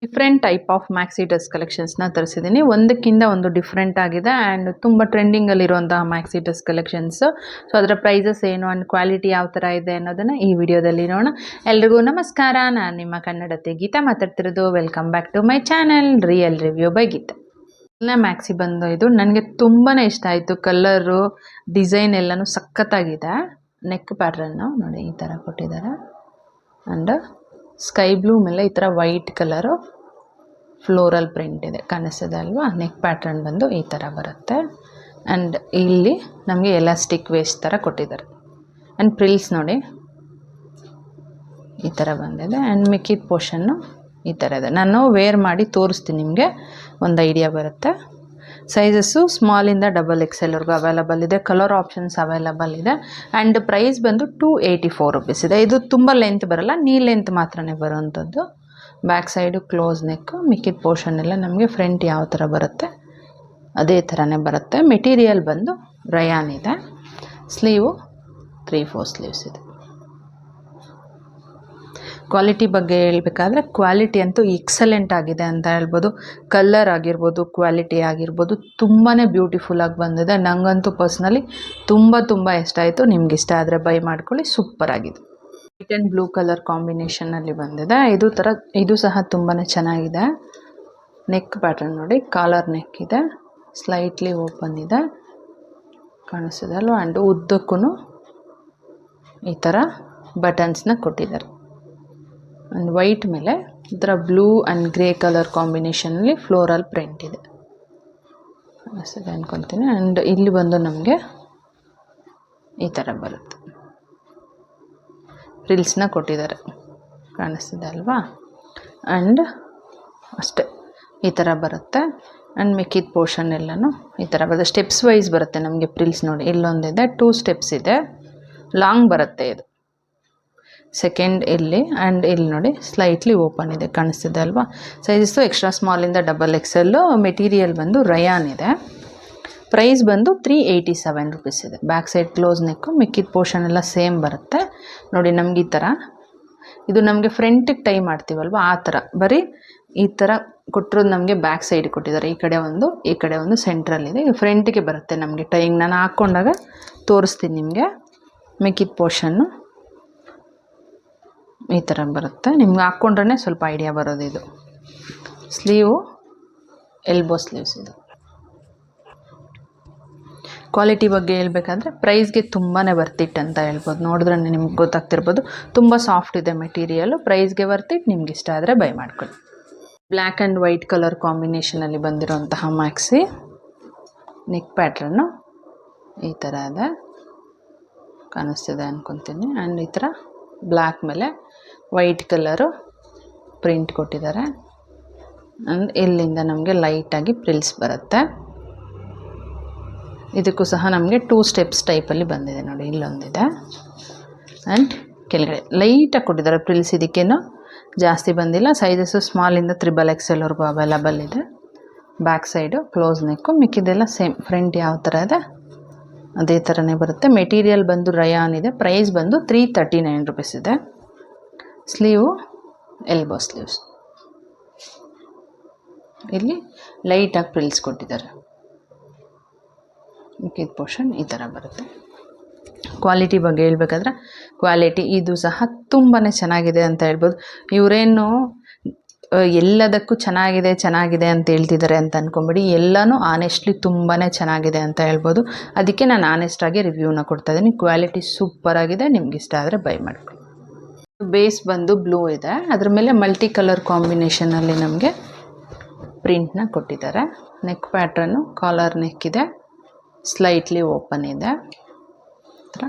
Different type of maxi dress ಕಲೆಕ್ಷನ್ಸ್ನ ತರಿಸಿದ್ದೀನಿ. ಒಂದಕ್ಕಿಂತ ಒಂದು ಡಿಫ್ರೆಂಟ್ ಆಗಿದೆ ಆ್ಯಂಡ್ ತುಂಬ ಟ್ರೆಂಡಿಂಗಲ್ಲಿರುವಂತಹ ಮ್ಯಾಕ್ಸಿ ಡ್ರೆಸ್ ಕಲೆಕ್ಷನ್ಸು. ಸೊ ಅದರ ಪ್ರೈಸಸ್ ಏನು ಆ್ಯಂಡ್ ಕ್ವಾಲಿಟಿ ಯಾವ ಥರ ಇದೆ ಅನ್ನೋದನ್ನು ಈ ವಿಡಿಯೋದಲ್ಲಿ ನೋಡೋಣ. ಎಲ್ರಿಗೂ ನಮಸ್ಕಾರ, ನಾನು ನಿಮ್ಮ ಕನ್ನಡತೆ ಗೀತಾ ಮಾತಾಡ್ತಿರೋದು. Welcome back to my channel real review by Geeta. Maxi ಬಂದು ಇದು ನನಗೆ ತುಂಬಾ ಇಷ್ಟ ಆಯಿತು. ಕಲರು ಡಿಸೈನ್ ಎಲ್ಲನೂ ಸಖತ್ತಾಗಿದೆ. ನೆಕ್ ಪ್ಯಾಟ್ರನ್ನು ನೋಡಿ ಈ ಥರ ಕೊಟ್ಟಿದ್ದಾರೆ ಆ್ಯಂಡ್ ಸ್ಕೈ ಬ್ಲೂ ಮೇಲೆ ಈ ಥರ ವೈಟ್ ಕಲರು ಫ್ಲೋರಲ್ ಪ್ರಿಂಟ್ ಇದೆ, ಕಾಣಿಸ್ತಿದೆ ಅಲ್ವಾ. ನೆಕ್ ಪ್ಯಾಟ್ರನ್ ಬಂದು ಈ ಥರ ಬರುತ್ತೆ ಆ್ಯಂಡ್ ಇಲ್ಲಿ ನಮಗೆ ಎಲಾಸ್ಟಿಕ್ ವೇಸ್ಟ್ ಥರ ಕೊಟ್ಟಿದ್ದಾರೆ ಆ್ಯಂಡ್ ಪ್ರಿಲ್ಸ್ ನೋಡಿ ಈ ಥರ ಬಂದಿದೆ ಆ್ಯಂಡ್ ಮಿಕ್ಕಿದ ಪೋರ್ಷನ್ನು ಈ ಥರ ಇದೆ. ನಾನು ವೇರ್ ಮಾಡಿ ತೋರಿಸ್ತೀನಿ, ನಿಮಗೆ ಒಂದು ಐಡಿಯಾ ಬರುತ್ತೆ. ಸೈಜಸ್ಸು ಸ್ಮಾಲಿಂದ XXL ವರೆಗೂ ಅವೈಲಬಲ್ ಇದೆ. ಕಲರ್ ಆಪ್ಷನ್ಸ್ ಅವೈಲಬಲ್ ಇದೆ ಆ್ಯಂಡ್ ಪ್ರೈಸ್ ಬಂದು 284 ರುಪೀಸ್ ಇದೆ. ಇದು ತುಂಬ ಲೆಂತ್ ಬರೋಲ್ಲ, ನೀ ಲೆಂತ್ ಮಾತ್ರನೇ ಬರೋವಂಥದ್ದು. ಬ್ಯಾಕ್ ಸೈಡು ಕ್ಲೋಸ್ ನೆಕ್ಕು, ಮಿಕ್ಕಿದ ಪೋರ್ಷನ್ ಎಲ್ಲ ನಮಗೆ ಫ್ರಂಟ್ ಯಾವ ಥರ ಬರುತ್ತೆ ಅದೇ ಥರನೇ ಬರುತ್ತೆ. ಮೆಟೀರಿಯಲ್ ಬಂದು ರಯಾನ್ ಇದೆ. ಸ್ಲೀವು 3/4 ಸ್ಲೀವ್ಸ್ ಇದೆ. ಕ್ವಾಲಿಟಿ ಬಗ್ಗೆ ಹೇಳಬೇಕಾದ್ರೆ ಕ್ವಾಲಿಟಿ ಅಂತೂ ಎಕ್ಸಲೆಂಟ್ ಆಗಿದೆ ಅಂತ ಹೇಳ್ಬೋದು. ಕಲರ್ ಆಗಿರ್ಬೋದು, ಕ್ವಾಲಿಟಿ ಆಗಿರ್ಬೋದು ತುಂಬಾ ಬ್ಯೂಟಿಫುಲ್ಲಾಗಿ ಬಂದಿದೆ. ನನಗಂತೂ ಪರ್ಸ್ನಲಿ ತುಂಬ ಇಷ್ಟ ಆಯಿತು. ನಿಮ್ಗೆ ಇಷ್ಟ ಆದರೆ ಬೈ ಮಾಡ್ಕೊಳ್ಳಿ, ಸೂಪರ್ ಆಗಿದೆ. ವೈಟ್ ಆ್ಯಂಡ್ ಬ್ಲೂ ಕಲರ್ ಕಾಂಬಿನೇಷನಲ್ಲಿ ಬಂದಿದೆ. ಇದು ಸಹ ತುಂಬಾ ಚೆನ್ನಾಗಿದೆ. ನೆಕ್ ಪ್ಯಾಟರ್ನ್ ನೋಡಿ, ಕಾಲರ್ ನೆಕ್ ಇದೆ, ಸ್ಲೈಟ್ಲಿ ಓಪನ್ ಇದೆ, ಕಾಣಿಸ್ತಿದೆ ಅಲ್ವ. ಆ್ಯಂಡ್ ಉದ್ದಕ್ಕೂ ಈ ಥರ ಬಟನ್ಸ್ನ ಕೊಟ್ಟಿದ್ದಾರೆ ಆ್ಯಂಡ್ ವೈಟ್ ಮೇಲೆ ಈ ಥರ ಬ್ಲೂ ಆ್ಯಂಡ್ ಗ್ರೇ ಕಲರ್ ಕಾಂಬಿನೇಷನಲ್ಲಿ ಫ್ಲೋರಲ್ ಪ್ರಿಂಟ್ ಇದೆ, ಅನಿಸ್ತದೆ ಅಂದ್ಕೊತೀನಿ. ಆ್ಯಂಡ್ ಇಲ್ಲಿ ಬಂದು ನಮಗೆ ಈ ಥರ ಬರುತ್ತೆ, ಫ್ರಿಲ್ಸ್ನ ಕೊಟ್ಟಿದ್ದಾರೆ, ಕಾಣಿಸ್ತಿದೆ ಅಲ್ವಾ. ಆ್ಯಂಡ್ ಅಷ್ಟೇ ಈ ಥರ ಬರುತ್ತೆ ಆ್ಯಂಡ್ ಮಿಕ್ಕಿದ ಪೋರ್ಷನ್ ಎಲ್ಲನೂ ಈ ಥರ ಬರುತ್ತೆ. ಸ್ಟೆಪ್ಸ್ ವೈಸ್ ಬರುತ್ತೆ ನಮಗೆ ಪ್ರಿಲ್ಸ್ ನೋಡಿ. ಇಲ್ಲೊಂದಿದೆ, 2 ಸ್ಟೆಪ್ಸ್ ಇದೆ, ಲಾಂಗ್ ಬರುತ್ತೆ ಇದು. ಸೆಕೆಂಡ್ ಇಲ್ಲಿ ಆ್ಯಂಡ್ ಇಲ್ಲಿ ನೋಡಿ ಸ್ಲೈಟ್ಲಿ ಓಪನ್ ಇದೆ, ಕಾಣಿಸ್ತಿದೆ ಅಲ್ವಾ. ಸೈಜಸ್ಸು ಎಕ್ಸ್ಟ್ರಾ ಸ್ಮಾಲಿಂದ XXL. ಮೆಟೀರಿಯಲ್ ಬಂದು ರಯಾನ್ ಇದೆ. ಪ್ರೈಸ್ ಬಂದು 387 ರುಪೀಸ್ ಇದೆ. ಬ್ಯಾಕ್ ಸೈಡ್ ಕ್ಲೋಸ್ ನೆಕ್ಕು, ಮಿಕ್ಕಿದ ಪೋರ್ಷನ್ ಎಲ್ಲ ಸೇಮ್ ಬರುತ್ತೆ ನೋಡಿ. ನಮ್ಗೆ ಈ ಥರ ಇದು ನಮಗೆ ಫ್ರಂಟಿಗೆ ಟೈ ಮಾಡ್ತೀವಲ್ವ, ಆ ಥರ ಬರೀ ಈ ಥರ ಕೊಟ್ಟಿರೋದು ನಮಗೆ ಬ್ಯಾಕ್ ಸೈಡ್ ಕೊಟ್ಟಿದ್ದಾರೆ. ಈ ಕಡೆ ಒಂದು ಸೆಂಟ್ರಲ್ಲಿದೆ. ಇದು ಫ್ರಂಟಿಗೆ ಬರುತ್ತೆ ನಮಗೆ ಟೈಯಿಂಗ್. ನಾನು ಹಾಕ್ಕೊಂಡಾಗ ತೋರಿಸ್ತೀನಿ ನಿಮಗೆ. ಮಿಕ್ಕಿದ ಪೋರ್ಷನ್ನು ಈ ಥರ ಬರುತ್ತೆ. ನಿಮ್ಗೆ ಹಾಕ್ಕೊಂಡ್ರೆ ಸ್ವಲ್ಪ ಐಡಿಯಾ ಬರೋದು. ಇದು ಸ್ಲೀವು ಎಲ್ಬೋ ಸ್ಲೀವ್ಸ್ ಇದು. ಕ್ವಾಲಿಟಿ ಬಗ್ಗೆ ಹೇಳ್ಬೇಕಾದ್ರೆ ಪ್ರೈಸ್ಗೆ ತುಂಬಾ ವರ್ತಿಟ್ ಅಂತ ಹೇಳ್ಬೋದು. ನೋಡಿದ್ರೆ ನಿಮ್ಗೆ ಗೊತ್ತಾಗ್ತಿರ್ಬೋದು, ತುಂಬ ಸಾಫ್ಟ್ ಇದೆ ಮೆಟೀರಿಯಲು. ಪ್ರೈಸ್ಗೆ ವರ್ತಿಟ್. ನಿಮ್ಗೆ ಇಷ್ಟ ಆದರೆ ಬೈ ಮಾಡ್ಕೊಳ್ಳಿ. ಬ್ಲ್ಯಾಕ್ ಆ್ಯಂಡ್ ವೈಟ್ ಕಲರ್ ಕಾಂಬಿನೇಷನಲ್ಲಿ ಬಂದಿರೋಂತಹ ಮ್ಯಾಕ್ಸಿ. ನೆಕ್ ಪ್ಯಾಟ್ರನ್ನು ಈ ಥರ ಇದೆ, ಕಾಣಿಸ್ತಿದೆ ಅಂದ್ಕೊತೀನಿ. ಆ್ಯಂಡ್ ಈ ಥರ ಬ್ಲ್ಯಾಕ್ ಮೇಲೆ ವೈಟ್ ಕಲರು ಪ್ರಿಂಟ್ ಕೊಟ್ಟಿದ್ದಾರೆ ಆ್ಯಂಡ್ ಇಲ್ಲಿಂದ ನಮಗೆ ಲೈಟಾಗಿ ಪ್ರಿಲ್ಸ್ ಬರುತ್ತೆ. ಇದಕ್ಕೂ ಸಹ ನಮಗೆ 2 ಸ್ಟೆಪ್ಸ್ ಟೈಪಲ್ಲಿ ಬಂದಿದೆ ನೋಡಿ. ಇಲ್ಲೊಂದಿದೆ ಆ್ಯಂಡ್ ಕೆಳಗಡೆ ಲೈಟಾಗಿ ಕೊಟ್ಟಿದ್ದಾರೆ ಪ್ರಿಲ್ಸ್. ಇದಕ್ಕೇನು ಜಾಸ್ತಿ ಬಂದಿಲ್ಲ. ಸೈಜಸ್ಸು ಸ್ಮಾಲಿಂದ XXL ವರೆಗೂ ಅವೈಲಬಲ್ ಇದೆ. Back side close neck, ಮಿಕ್ಕಿದೆಲ್ಲ same. Front ಯಾವ ಥರ ಇದೆ ಅದೇ ಥರನೇ ಬರುತ್ತೆ. ಮೆಟೀರಿಯಲ್ ಬಂದು ರಯಾನ್ ಇದೆ. ಪ್ರೈಸ್ ಬಂದು 339 ರುಪೀಸ್ ಇದೆ. Sleeve elbow sleeves. ಇಲ್ಲಿ ಲೈಟಾಗಿ ಪ್ರಿಲ್ಸ್ ಕೊಟ್ಟಿದ್ದಾರೆ. ಮಿಕ್ಕಿದ ಪೋರ್ಷನ್ ಈ ಥರ ಬರುತ್ತೆ. ಕ್ವಾಲಿಟಿ ಬಗ್ಗೆ ಹೇಳ್ಬೇಕಾದ್ರೆ ಕ್ವಾಲಿಟಿ ಇದು ಸಹ ತುಂಬಾ ಚೆನ್ನಾಗಿದೆ ಅಂತ ಹೇಳ್ಬೋದು. ಇವರೇನು ಎಲ್ಲದಕ್ಕೂ ಚೆನ್ನಾಗಿದೆ ಅಂತ ಹೇಳ್ತಿದ್ದಾರೆ ಅಂತ ಅಂದ್ಕೊಂಬಿಡಿ. ಎಲ್ಲನೂ ಆನೆಸ್ಟ್ಲಿ ತುಂಬಾ ಚೆನ್ನಾಗಿದೆ ಅಂತ ಹೇಳ್ಬೋದು. ಅದಕ್ಕೆ ನಾನು ಆನೆಸ್ಟಾಗಿ ರಿವ್ಯೂನ ಕೊಡ್ತಾ ಇದ್ದೀನಿ. ಕ್ವಾಲಿಟಿ ಸೂಪರಾಗಿದೆ. ನಿಮ್ಗೆ ಇಷ್ಟ ಆದರೆ ಬೈ ಮಾಡ್ಕೊಳ್ಳಿ. ಬೇಸ್ ಬಂದು ಬ್ಲೂ ಇದೆ, ಅದ್ರ ಮೇಲೆ ಮಲ್ಟಿ ಕಲರ್ ಕಾಂಬಿನೇಷನಲ್ಲಿ ನಮಗೆ ಪ್ರಿಂಟ್ನ ಕೊಟ್ಟಿದ್ದಾರೆ. ನೆಕ್ ಪ್ಯಾಟ್ರನ್ನು ಕಾಲರ್ ನೆಕ್ ಇದೆ, ಸ್ಲೈಟ್ಲಿ ಓಪನ್ ಇದೆ.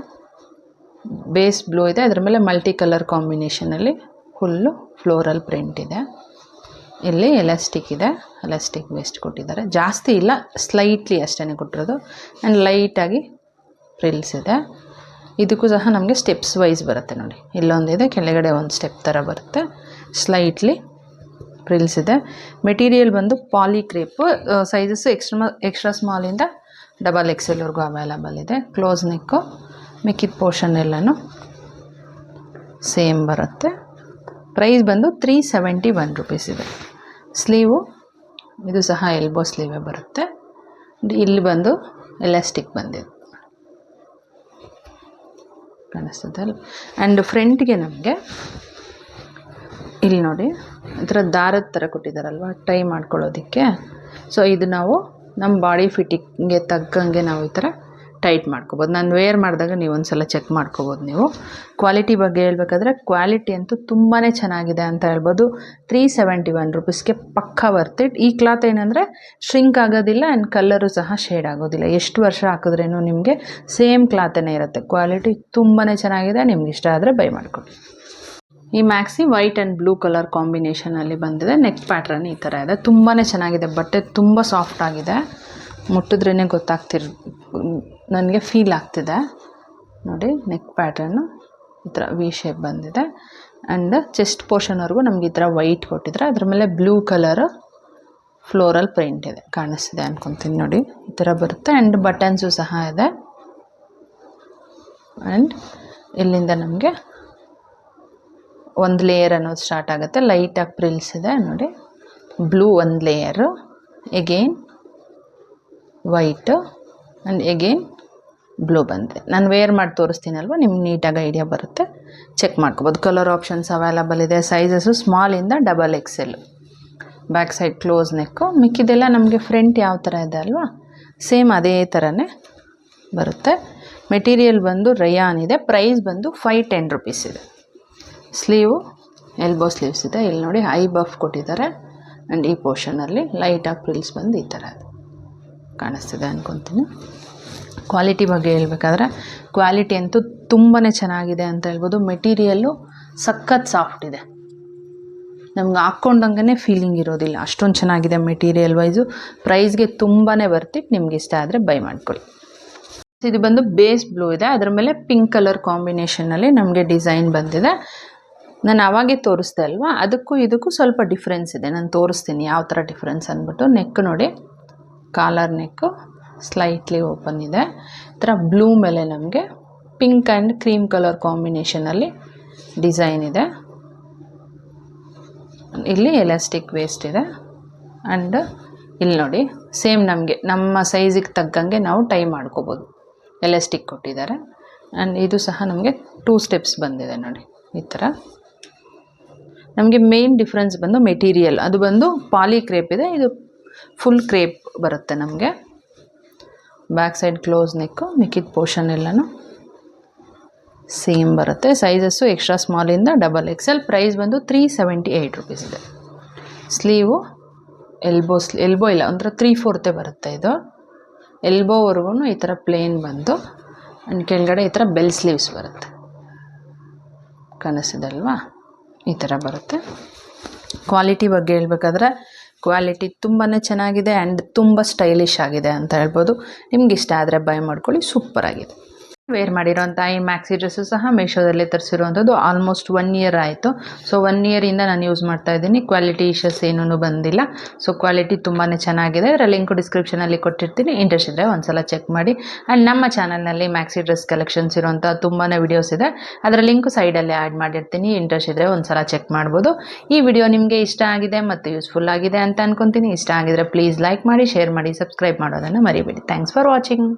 ಬೇಸ್ ಬ್ಲೂ ಇದೆ, ಅದ್ರ ಮೇಲೆ ಮಲ್ಟಿ ಕಲರ್ ಕಾಂಬಿನೇಷನಲ್ಲಿ ಫುಲ್ಲು ಫ್ಲೋರಲ್ ಪ್ರಿಂಟ್ ಇದೆ. ಇಲ್ಲಿ ಎಲಾಸ್ಟಿಕ್ ಇದೆ, ಎಲಾಸ್ಟಿಕ್ ವೇಸ್ಟ್ ಕೊಟ್ಟಿದ್ದಾರೆ. ಜಾಸ್ತಿ ಇಲ್ಲ, ಸ್ಲೈಟ್ಲಿ ಅಷ್ಟೇ ಕೊಟ್ಟಿರೋದು ಆ್ಯಂಡ್ ಲೈಟಾಗಿ ಫ್ರಿಲ್ಸ್ ಇದೆ. ಇದಕ್ಕೂ ಸಹ ನಮಗೆ ಸ್ಟೆಪ್ಸ್ ವೈಸ್ ಬರುತ್ತೆ ನೋಡಿ. ಇಲ್ಲೊಂದಿದೆ, ಕೆಳಗಡೆ ಒಂದು ಸ್ಟೆಪ್ ಥರ ಬರುತ್ತೆ, ಸ್ಲೈಟ್ಲಿ ಫ್ರಿಲ್ಸ್ ಇದೆ. ಮೆಟೀರಿಯಲ್ ಬಂದು ಪಾಲಿಕ್ರೇಪ್. ಸೈಜಸ್ಸು ಎಕ್ಸ್ಟ್ರಾ ಸ್ಮಾಲಿಂದ XXL ವರೆಗೂ ಅವೈಲಬಲ್ ಇದೆ. ಕ್ಲೋಸ್ ನೆಕ್ಕು, ಮಿಕ್ಕಿದ ಪೋರ್ಷನ್ ಎಲ್ಲನೂ ಸೇಮ್ ಬರುತ್ತೆ. ಪ್ರೈಸ್ ಬಂದು 371 ರುಪೀಸ್ ಇದೆ. ಸ್ಲೀವು ಇದು ಸಹ ಎಲ್ಬೋ ಸ್ಲೀವೇ ಬರುತ್ತೆ. ಇಲ್ಲಿ ಬಂದು ಎಲಾಸ್ಟಿಕ್ ಬಂದಿದೆ, ಕಾಣಿಸ್ತದಲ್ಲ. ಆ್ಯಂಡ್ ಫ್ರಂಟ್ಗೆ ನಮಗೆ ಇಲ್ಲಿ ನೋಡಿ ಈ ಥರ ದಾರದ ಥರ ಕೊಟ್ಟಿದ್ದಾರಲ್ವ ಟೈ ಮಾಡ್ಕೊಳ್ಳೋದಕ್ಕೆ. ಸೊ ಇದು ನಾವು ನಮ್ಮ ಬಾಡಿ ಫಿಟ್ಟಿಂಗ್ಗೆ ತಕ್ಕಂಗೆ ನಾವು ಈ ಥರ ಟೈಟ್ ಮಾಡ್ಕೊಬೋದು. ನಾನು ವೇರ್ ಮಾಡಿದಾಗ ನೀವು ಒಂದು ಸಲ ಚೆಕ್ ಮಾಡ್ಕೊಬೋದು. ನೀವು ಕ್ವಾಲಿಟಿ ಬಗ್ಗೆ ಹೇಳ್ಬೇಕಾದ್ರೆ ಕ್ವಾಲಿಟಿ ಅಂತೂ ತುಂಬಾ ಚೆನ್ನಾಗಿದೆ ಅಂತ ಹೇಳ್ಬೋದು. 371 ರುಪೀಸ್ಗೆ ಪಕ್ಕಾ ವರ್ತ್ ಇಟ್. ಈ ಕ್ಲಾತ್ ಏನಂದರೆ ಶ್ರಿಂಕ್ ಆಗೋದಿಲ್ಲ ಆ್ಯಂಡ್ ಕಲರು ಸಹ ಶೇಡ್ ಆಗೋದಿಲ್ಲ. ಎಷ್ಟು ವರ್ಷ ಹಾಕಿದ್ರೇನು ನಿಮಗೆ ಸೇಮ್ ಕ್ಲಾತೇ ಇರುತ್ತೆ. ಕ್ವಾಲಿಟಿ ತುಂಬಾ ಚೆನ್ನಾಗಿದೆ. ನಿಮ್ಗೆ ಇಷ್ಟ ಆದರೆ ಬೈ ಮಾಡ್ಕೊಳ್ಳಿ. ಈ maxi white and blue colour ಕಾಂಬಿನೇಷನಲ್ಲಿ ಬಂದಿದೆ. ನೆಕ್ ಪ್ಯಾಟ್ರನ್ ಈ ಥರ ಇದೆ. ತುಂಬಾ ಚೆನ್ನಾಗಿದೆ. ಬಟ್ಟೆ ತುಂಬ ಸಾಫ್ಟ್ ಆಗಿದೆ. ಮುಟ್ಟಿದ್ರೇ ನನಗೆ ಫೀಲ್ ಆಗ್ತಿದೆ ನೋಡಿ. ನೆಕ್ ಪ್ಯಾಟ್ರನ್ನು ಈ ಥರ ವಿ ಶೇಪ್ ಬಂದಿದೆ. ಆ್ಯಂಡ್ ಚೆಸ್ಟ್ ಪೋರ್ಷನ್ವರೆಗೂ ನಮ್ಗೆ ಈ ಥರ ವೈಟ್ ಕೊಟ್ಟಿದ್ರೆ ಅದ್ರ ಮೇಲೆ ಬ್ಲೂ ಕಲರ್ ಫ್ಲೋರಲ್ ಪ್ರಿಂಟ್ ಇದೆ, ಕಾಣಿಸ್ತಿದೆ ಅನ್ಕೊತೀನಿ ನೋಡಿ. ಈ ಥರ ಬರುತ್ತೆ. ಆ್ಯಂಡ್ ಬಟನ್ಸು ಸಹ ಇದೆ. ಆ್ಯಂಡ್ ಇಲ್ಲಿಂದ ನಮಗೆ ಒಂದು ಲೇಯರ್ ಅನ್ನೋದು ಸ್ಟಾರ್ಟ್ ಆಗುತ್ತೆ. ಲೈಟಾಗಿ ಪ್ರಿಲ್ಸ್ ಇದೆ ನೋಡಿ. ಬ್ಲೂ ಒಂದು layer, again white and again blue ಬಂದಿದೆ. ನಾನು ವೇರ್ ಮಾಡಿ ತೋರಿಸ್ತೀನಲ್ವ, ನಿಮ್ಗೆ ನೀಟಾಗಿ ಐಡಿಯಾ ಬರುತ್ತೆ. ಚೆಕ್ ಮಾಡ್ಕೊಬೋದು. ಕಲರ್ ಆಪ್ಷನ್ಸ್ ಅವೈಲಬಲ್ ಇದೆ. ಸೈಜಸ್ಸು ಸ್ಮಾಲಿಂದ XXL. Back side close neck. ಮಿಕ್ಕಿದೆಲ್ಲ ನಮಗೆ ಫ್ರಂಟ್ ಯಾವ ಥರ ಇದೆ ಅಲ್ವಾ, ಸೇಮ್ ಅದೇ ಥರನೇ ಬರುತ್ತೆ. ಮೆಟೀರಿಯಲ್ ಬಂದು ರಯಾನ್ ಇದೆ. ಪ್ರೈಸ್ ಬಂದು 510 ರುಪೀಸ್ ಇದೆ. ಸ್ಲೀವು ಎಲ್ಬೋ ಸ್ಲೀವ್ಸ್ ಇದೆ. ಇಲ್ಲಿ ನೋಡಿ ಐ ಬಫ್ ಕೊಟ್ಟಿದ್ದಾರೆ. ಆ್ಯಂಡ್ ಈ ಪೋರ್ಷನಲ್ಲಿ ಲೈಟಾಗಿ ಪ್ರಿಲ್ಸ್ ಬಂದು ಈ ಥರ ಕಾಣಿಸ್ತಿದೆ ಅನ್ಕೊತೀನಿ. ಕ್ವಾಲಿಟಿ ಬಗ್ಗೆ ಹೇಳ್ಬೇಕಾದ್ರೆ ಕ್ವಾಲಿಟಿ ಅಂತೂ ತುಂಬಾ ಚೆನ್ನಾಗಿದೆ ಅಂತ ಹೇಳ್ಬೋದು. ಮೆಟೀರಿಯಲ್ಲು ಸಖತ್ ಸಾಫ್ಟ್ ಇದೆ. ನಮ್ಗೆ ಹಾಕ್ಕೊಂಡಂಗೆ ಫೀಲಿಂಗ್ ಇರೋದಿಲ್ಲ, ಅಷ್ಟೊಂದು ಚೆನ್ನಾಗಿದೆ ಮೆಟೀರಿಯಲ್ ವೈಸು. ಪ್ರೈಸ್ಗೆ ತುಂಬಾ ಬರ್ತಿತ್ತು. ನಿಮ್ಗೆ ಇಷ್ಟ ಆದರೆ ಬೈ ಮಾಡ್ಕೊಳ್ಳಿ. ಇದು ಬಂದು ಬೇಸ್ ಬ್ಲೂ ಇದೆ. ಅದರ ಮೇಲೆ ಪಿಂಕ್ ಕಲರ್ ಕಾಂಬಿನೇಷನಲ್ಲಿ ನಮಗೆ ಡಿಸೈನ್ ಬಂದಿದೆ. ನಾನು ಅವಾಗೇ ತೋರಿಸ್ದೆ ಅಲ್ವಾ, ಅದಕ್ಕೂ ಇದಕ್ಕೂ ಸ್ವಲ್ಪ ಡಿಫ್ರೆನ್ಸ್ ಇದೆ. ನಾನು ತೋರಿಸ್ತೀನಿ ಯಾವ ಥರ ಡಿಫ್ರೆನ್ಸ್ ಅಂದ್ಬಿಟ್ಟು. ನೆಕ್ ನೋಡಿ, ಕಾಲರ್ ನೆಕ್ಕು ಸ್ಲೈಟ್ಲಿ ಓಪನ್ ಇದೆ. ಈ ಥರ ಬ್ಲೂ ಮೇಲೆ ನಮಗೆ ಪಿಂಕ್ ಆ್ಯಂಡ್ ಕ್ರೀಮ್ ಕಲರ್ ಕಾಂಬಿನೇಷನಲ್ಲಿ ಡಿಸೈನ್ ಇದೆ. ಇಲ್ಲಿ ಎಲಾಸ್ಟಿಕ್ ವೇಸ್ಟ್ ಇದೆ. ಆ್ಯಂಡ್ ಇಲ್ಲಿ ನೋಡಿ ಸೇಮ್ ನಮಗೆ ನಮ್ಮ ಸೈಜಿಗೆ ತಕ್ಕಂಗೆ ನಾವು ಟೈ ಮಾಡ್ಕೋಬೋದು. ಎಲಾಸ್ಟಿಕ್ ಕೊಟ್ಟಿದ್ದಾರೆ. ಆ್ಯಂಡ್ ಇದು ಸಹ ನಮಗೆ 2 ಸ್ಟೆಪ್ಸ್ ಬಂದಿದೆ ನೋಡಿ. ಈ ಥರ ನಮಗೆ ಮೇನ್ ಡಿಫ್ರೆನ್ಸ್ ಬಂದು ಮೆಟೀರಿಯಲ್, ಅದು ಬಂದು ಪಾಲಿ ಕ್ರೇಪ್ ಇದೆ. ಇದು ಫುಲ್ ಕ್ರೇಪ್ ಬರುತ್ತೆ ನಮಗೆ. Back side close neck. ಮಿಕ್ಕಿದ ಪೋರ್ಷನ್ ಎಲ್ಲನೂ ಸೇಮ್ ಬರುತ್ತೆ. ಸೈಜಸ್ಸು ಎಕ್ಸ್ಟ್ರಾ ಸ್ಮಾಲಿಂದ XXL. ಪ್ರೈಸ್ ಬಂದು 378 ರುಪೀಸ್ ಇದೆ. ಸ್ಲೀವು ಎಲ್ಬೋ ಇಲ್ಲ, ಒಂಥರ 3/4 ಬರುತ್ತೆ ಇದು. ಎಲ್ಬೋವರೆಗೂ ಈ ಥರ ಪ್ಲೇನ್ ಬಂದು ಆ್ಯಂಡ್ ಕೆಳಗಡೆ ಈ ಥರ ಬೆಲ್ ಸ್ಲೀವ್ಸ್ ಬರುತ್ತೆ, ಕಾಣಿಸ್ತಿದೆ ಅಲ್ವಾ. ಈ ಥರ ಬರುತ್ತೆ. ಕ್ವಾಲಿಟಿ ಬಗ್ಗೆ ಹೇಳ್ಬೇಕಾದ್ರೆ ಕ್ವಾಲಿಟಿ ತುಂಬಾ ಚೆನ್ನಾಗಿದೆ ಆ್ಯಂಡ್ ತುಂಬ ಸ್ಟೈಲಿಶ್ ಆಗಿದೆ ಅಂತ ಹೇಳ್ಬೋದು. ನಿಮ್ಗೆ ಇಷ್ಟ ಆದರೆ ಬೈ ಮಾಡ್ಕೊಳ್ಳಿ. ಸೂಪರಾಗಿದೆ. ವೇರ್ ಮಾಡಿರೋಂಥ ಈ ಮ್ಯಾಕ್ಸಿ ಡ್ರೆಸ್ಸು ಸಹ ಮೀಶೋದಲ್ಲಿ ತರಿಸಿರುವಂಥದ್ದು. ಆಲ್ಮೋಸ್ಟ್ 1 ಇಯರ್ ಆಯಿತು. ಸೊ 1 ಇಯರಿಂದ ನಾನು ಯೂಸ್ ಮಾಡ್ತಾ ಇದ್ದೀನಿ. ಕ್ವಾಲಿಟಿ ಇಶ್ಯೂಸ್ ಏನೂ ಬಂದಿಲ್ಲ. ಸೊ ಕ್ವಾಲಿಟಿ ತುಂಬಾ ಚೆನ್ನಾಗಿದೆ. ಅದರ ಲಿಂಕು ಡಿಸ್ಕ್ರಿಪ್ಷನಲ್ಲಿ ಕೊಟ್ಟಿರ್ತೀನಿ. ಇಂಟ್ರೆಸ್ಟ್ ಇದ್ದರೆ ಒಂದ್ಸಲ ಚೆಕ್ ಮಾಡಿ. ಆ್ಯಂಡ್ ನಮ್ಮ ಚಾನಲ್ನಲ್ಲಿ ಮ್ಯಾಕ್ಸಿ ಡ್ರೆಸ್ ಕಲೆಕ್ಷನ್ಸ್ ಇರುವಂಥ ತುಂಬಾ ವಿಡಿಯೋಸ್ ಇದೆ. ಅದರ ಲಿಂಕು ಸೈಡಲ್ಲಿ ಆ್ಯಡ್ ಮಾಡಿರ್ತೀನಿ. ಇಂಟ್ರೆಸ್ಟ್ ಇದ್ದರೆ ಒಂದ್ಸಲ ಚೆಕ್ ಮಾಡ್ಬೋದು. ಈ ವಿಡಿಯೋ ನಿಮಗೆ ಇಷ್ಟ ಆಗಿದೆ ಮತ್ತು ಯೂಸ್ಫುಲ್ ಆಗಿದೆ ಅಂತ ಅನ್ಕೊತೀನಿ. ಇಷ್ಟ ಆಗಿದ್ರೆ ಪ್ಲೀಸ್ ಲೈಕ್ ಮಾಡಿ, ಶೇರ್ ಮಾಡಿ, ಸಬ್ಸ್ಕ್ರೈಬ್ ಮಾಡೋದನ್ನು ಮರಿಬೇಡಿ. Thanks for watching.